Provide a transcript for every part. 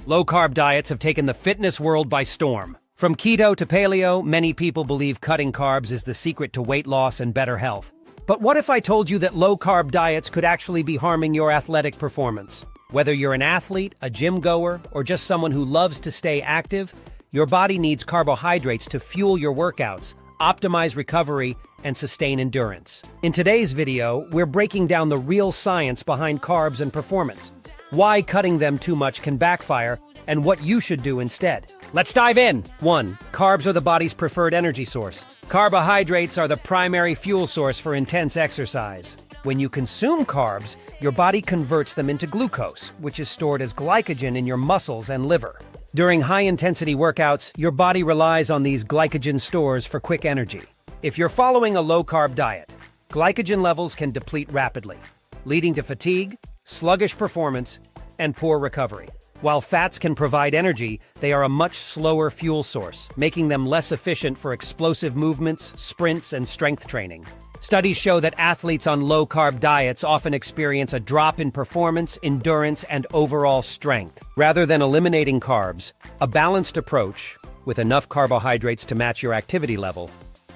Low-carb diets have taken the fitness world by storm. From keto to paleo, many people believe cutting carbs is the secret to weight loss and better health. But what if I told you that low-carb diets could actually be harming your athletic performance? Whether you're an athlete, a gym goer, or just someone who loves to stay active, your body needs carbohydrates to fuel your workouts, optimize recovery, and sustain endurance. In today's video, we're breaking down the real science behind carbs and performance, why cutting them too much can backfire, and what you should do instead. Let's dive in! 1. Carbs are the body's preferred energy source. Carbohydrates are the primary fuel source for intense exercise. When you consume carbs, your body converts them into glucose, which is stored as glycogen in your muscles and liver. During high-intensity workouts, your body relies on these glycogen stores for quick energy. If you're following a low-carb diet, glycogen levels can deplete rapidly, leading to fatigue, sluggish performance, and poor recovery. While fats can provide energy, they are a much slower fuel source, making them less efficient for explosive movements, sprints, and strength training. Studies show that athletes on low-carb diets often experience a drop in performance, endurance, and overall strength. Rather than eliminating carbs, a balanced approach, with enough carbohydrates to match your activity level,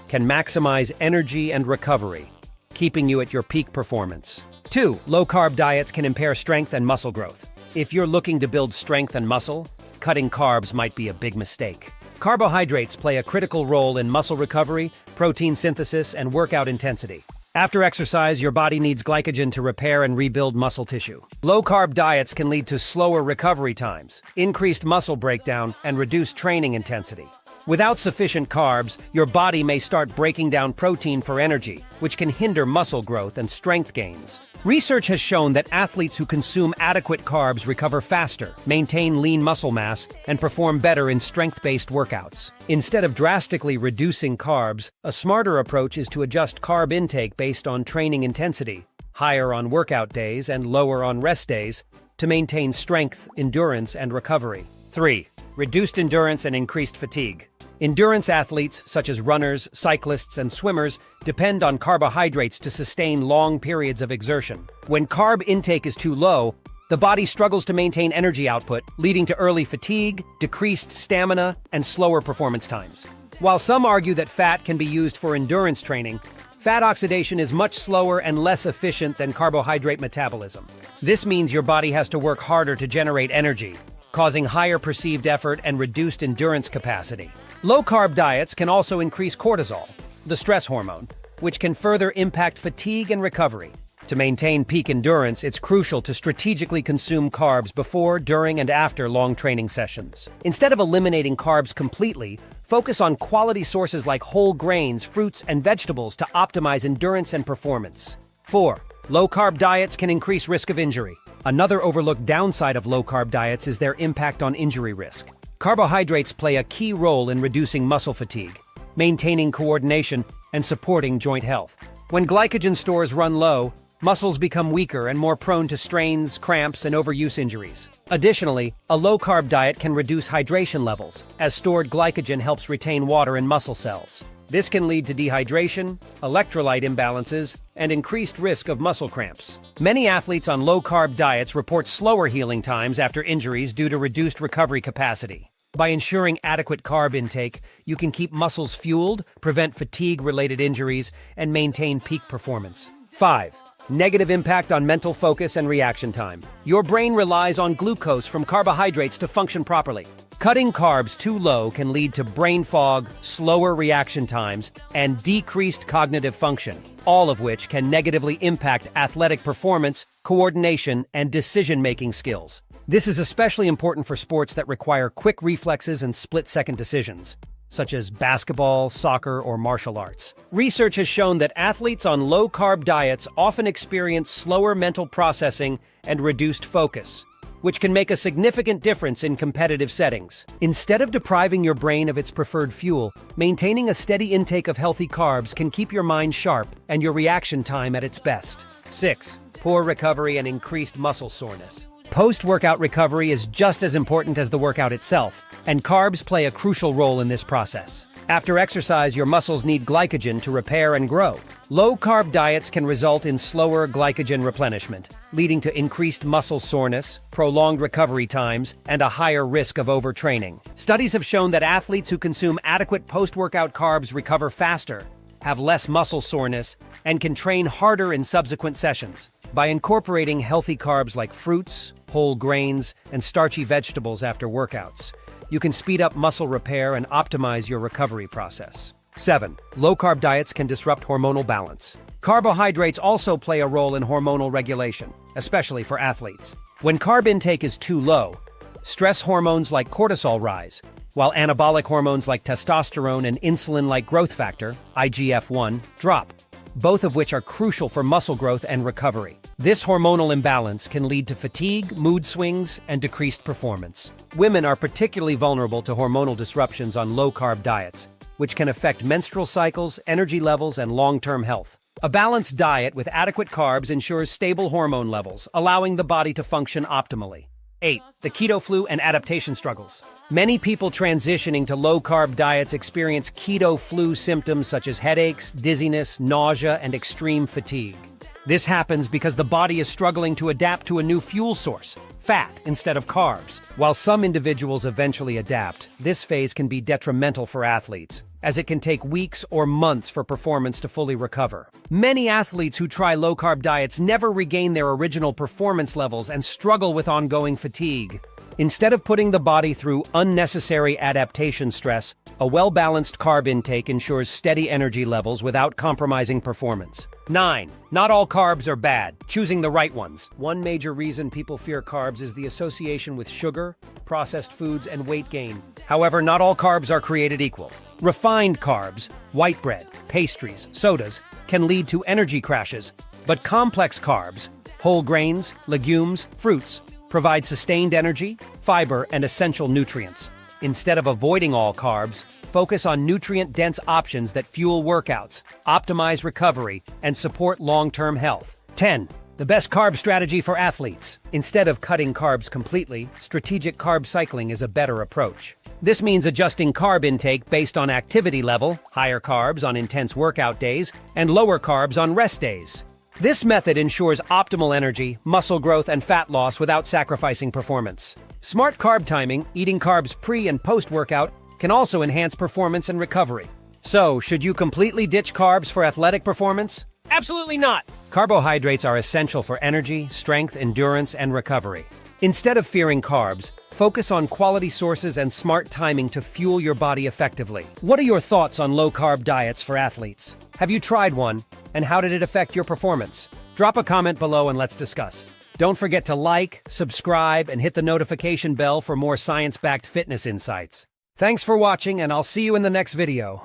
can maximize energy and recovery, keeping you at your peak performance. 2. Low-carb diets can impair strength and muscle growth. If you're looking to build strength and muscle, cutting carbs might be a big mistake. Carbohydrates play a critical role in muscle recovery, protein synthesis, and workout intensity. After exercise, your body needs glycogen to repair and rebuild muscle tissue. Low-carb diets can lead to slower recovery times, increased muscle breakdown, and reduced training intensity. Without sufficient carbs, your body may start breaking down protein for energy, which can hinder muscle growth and strength gains. Research has shown that athletes who consume adequate carbs recover faster, maintain lean muscle mass, and perform better in strength-based workouts. Instead of drastically reducing carbs, a smarter approach is to adjust carb intake based on training intensity, higher on workout days and lower on rest days, to maintain strength, endurance, and recovery. 3. Reduced endurance and increased fatigue. Endurance athletes, such as runners, cyclists, and swimmers, depend on carbohydrates to sustain long periods of exertion. When carb intake is too low, the body struggles to maintain energy output, leading to early fatigue, decreased stamina, and slower performance times. While some argue that fat can be used for endurance training, fat oxidation is much slower and less efficient than carbohydrate metabolism. This means your body has to work harder to generate energy, causing higher perceived effort and reduced endurance capacity. Low-carb diets can also increase cortisol, the stress hormone, which can further impact fatigue and recovery. To maintain peak endurance, it's crucial to strategically consume carbs before, during, and after long training sessions. Instead of eliminating carbs completely, focus on quality sources like whole grains, fruits, and vegetables to optimize endurance and performance. 4. Low-carb diets can increase risk of injury. Another overlooked downside of low-carb diets is their impact on injury risk. Carbohydrates play a key role in reducing muscle fatigue, maintaining coordination, and supporting joint health. When glycogen stores run low, muscles become weaker and more prone to strains, cramps, and overuse injuries. Additionally, a low-carb diet can reduce hydration levels, as stored glycogen helps retain water in muscle cells. This can lead to dehydration, electrolyte imbalances, and increased risk of muscle cramps. Many athletes on low-carb diets report slower healing times after injuries due to reduced recovery capacity. By ensuring adequate carb intake, you can keep muscles fueled, prevent fatigue-related injuries, and maintain peak performance. 5. Negative impact on mental focus and reaction time. Your brain relies on glucose from carbohydrates to function properly. Cutting carbs too low can lead to brain fog, slower reaction times, and decreased cognitive function, all of which can negatively impact athletic performance, coordination, and decision-making skills. This is especially important for sports that require quick reflexes and split-second decisions, such as basketball, soccer, or martial arts. Research has shown that athletes on low-carb diets often experience slower mental processing and reduced focus, which can make a significant difference in competitive settings. Instead of depriving your brain of its preferred fuel, maintaining a steady intake of healthy carbs can keep your mind sharp and your reaction time at its best. 6. Poor recovery and increased muscle soreness. Post-workout recovery is just as important as the workout itself, and carbs play a crucial role in this process. After exercise, your muscles need glycogen to repair and grow. Low-carb diets can result in slower glycogen replenishment, leading to increased muscle soreness, prolonged recovery times, and a higher risk of overtraining. Studies have shown that athletes who consume adequate post-workout carbs recover faster, have less muscle soreness, and can train harder in subsequent sessions. By incorporating healthy carbs like fruits, whole grains, and starchy vegetables after workouts, you can speed up muscle repair and optimize your recovery process. 7. Low-carb diets can disrupt hormonal balance. Carbohydrates also play a role in hormonal regulation, especially for athletes. When carb intake is too low, stress hormones like cortisol rise, while anabolic hormones like testosterone and insulin-like growth factor, IGF-1, drop, both of which are crucial for muscle growth and recovery. This hormonal imbalance can lead to fatigue, mood swings, and decreased performance. Women are particularly vulnerable to hormonal disruptions on low-carb diets, which can affect menstrual cycles, energy levels, and long-term health. A balanced diet with adequate carbs ensures stable hormone levels, allowing the body to function optimally. 8. The keto flu and adaptation struggles. Many people transitioning to low-carb diets experience keto flu symptoms such as headaches, dizziness, nausea, and extreme fatigue. This happens because the body is struggling to adapt to a new fuel source, fat instead of carbs. While some individuals eventually adapt, this phase can be detrimental for athletes, as it can take weeks or months for performance to fully recover. Many athletes who try low-carb diets never regain their original performance levels and struggle with ongoing fatigue. Instead of putting the body through unnecessary adaptation stress, a well-balanced carb intake ensures steady energy levels without compromising performance. 9. Not all carbs are bad. Choosing the right ones. One major reason people fear carbs is the association with sugar, processed foods, and weight gain. However, not all carbs are created equal. Refined carbs, white bread, pastries, sodas, can lead to energy crashes, but complex carbs, whole grains, legumes, fruits, provide sustained energy, fiber, and essential nutrients. Instead of avoiding all carbs, focus on nutrient-dense options that fuel workouts, optimize recovery, and support long-term health. 10. The best carb strategy for athletes. Instead of cutting carbs completely, strategic carb cycling is a better approach. This means adjusting carb intake based on activity level, higher carbs on intense workout days, and lower carbs on rest days. This method ensures optimal energy, muscle growth, and fat loss without sacrificing performance. Smart carb timing, eating carbs pre- and post-workout, can also enhance performance and recovery. So, should you completely ditch carbs for athletic performance? Absolutely not! Carbohydrates are essential for energy, strength, endurance, and recovery. Instead of fearing carbs, focus on quality sources and smart timing to fuel your body effectively. What are your thoughts on low-carb diets for athletes? Have you tried one, and how did it affect your performance? Drop a comment below and let's discuss. Don't forget to like, subscribe, and hit the notification bell for more science-backed fitness insights. Thanks for watching, and I'll see you in the next video.